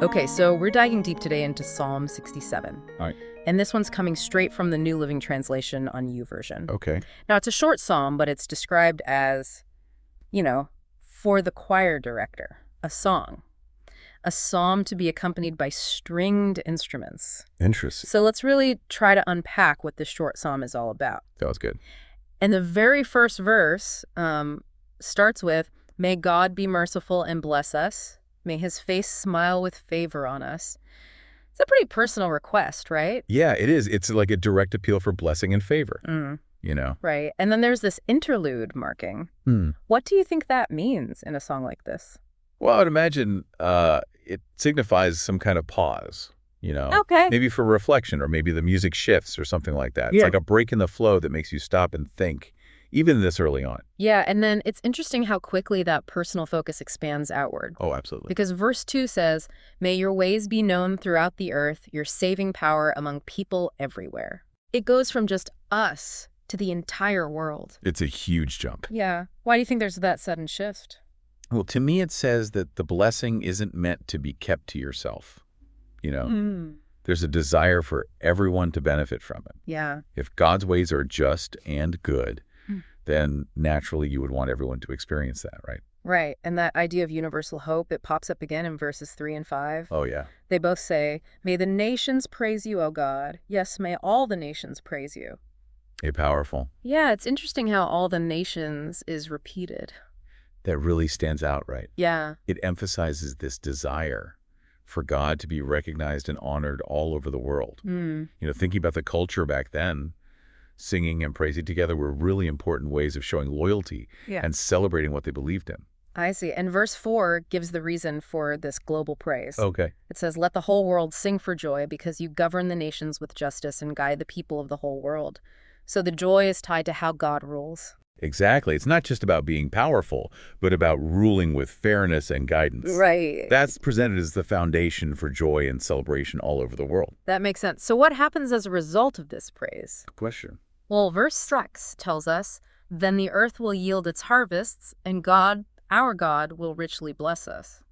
Okay, so we're diving deep today into Psalm 67. All right. And this one's coming straight from the New Living Translation on YouVersion. Okay. Now, it's a short psalm, but it's described as, for the choir director, a song. A psalm to be accompanied by stringed instruments. Interesting. So let's really try to unpack what this short psalm is all about. That was good. And the very first verse starts with, "May God be merciful and bless us. May his face smile with favor on us." It's a pretty personal request, right? Yeah, it is. It's like a direct appeal for blessing and favor, Right. And then there's this interlude marking. What do you think that means in a song like this? Well, I would imagine it signifies some kind of pause, Okay. maybe for reflection, or maybe the music shifts or something like that. It's Yeah. like a break in the flow that makes you stop and think, even this early on. Yeah, and then it's interesting how quickly that personal focus expands outward. Oh, absolutely. Because verse 2 says, "May your ways be known throughout the earth, your saving power among people everywhere." It goes from just us to the entire world. It's a huge jump. Yeah. Why do you think there's that sudden shift? Well, to me, it says that the blessing isn't meant to be kept to yourself. There's a desire for everyone to benefit from it. Yeah. If God's ways are just and good, then naturally you would want everyone to experience that, right? Right. And that idea of universal hope, it pops up again in verses 3 and 5. Oh, yeah. They both say, "May the nations praise you, O God. Yes, may all the nations praise you." Powerful. Yeah, it's interesting how all the nations is repeated. That really stands out, right? Yeah. It emphasizes this desire for God to be recognized and honored all over the world. Thinking about the culture back then, singing and praising together were really important ways of showing loyalty and celebrating what they believed in. I see. And verse 4 gives the reason for this global praise. Okay. It says, "Let the whole world sing for joy because you govern the nations with justice and guide the people of the whole world." So the joy is tied to how God rules. Exactly. It's not just about being powerful, but about ruling with fairness and guidance. Right. That's presented as the foundation for joy and celebration all over the world. That makes sense. So what happens as a result of this praise? Good question. Well, verse 6 tells us, "Then the earth will yield its harvests, and God, our God, will richly bless us."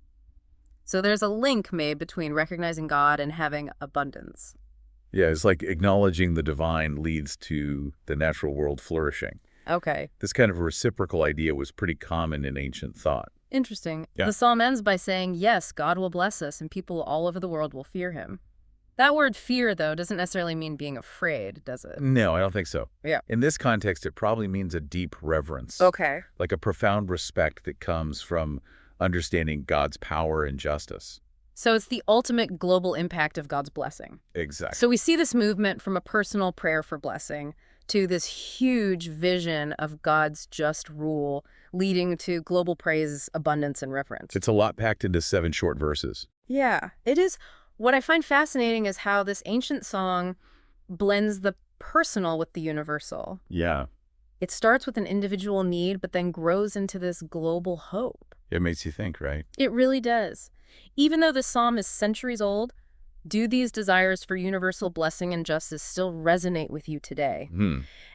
So there's a link made between recognizing God and having abundance. Yeah, it's like acknowledging the divine leads to the natural world flourishing. Okay. This kind of reciprocal idea was pretty common in ancient thought. Interesting. Yeah. The psalm ends by saying, yes, God will bless us and people all over the world will fear him. That word fear, though, doesn't necessarily mean being afraid, does it? No, I don't think so. Yeah. In this context, it probably means a deep reverence. Okay. Like a profound respect that comes from understanding God's power and justice. So it's the ultimate global impact of God's blessing. Exactly. So we see this movement from a personal prayer for blessing to this huge vision of God's just rule, leading to global praise, abundance, and reverence. It's a lot packed into 7 short verses. Yeah, it is. What I find fascinating is how this ancient song blends the personal with the universal. Yeah. It starts with an individual need, but then grows into this global hope. It makes you think, right? It really does. Even though this psalm is centuries old, do these desires for universal blessing and justice still resonate with you today?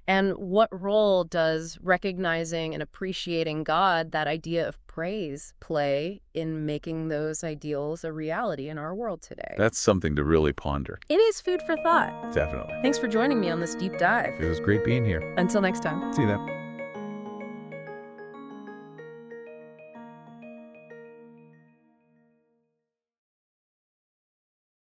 And what role does recognizing and appreciating God, that idea of praise, play in making those ideals a reality in our world today? That's something to really ponder. It is food for thought. Definitely. Thanks for joining me on this deep dive. It was great being here. Until next time. See you then.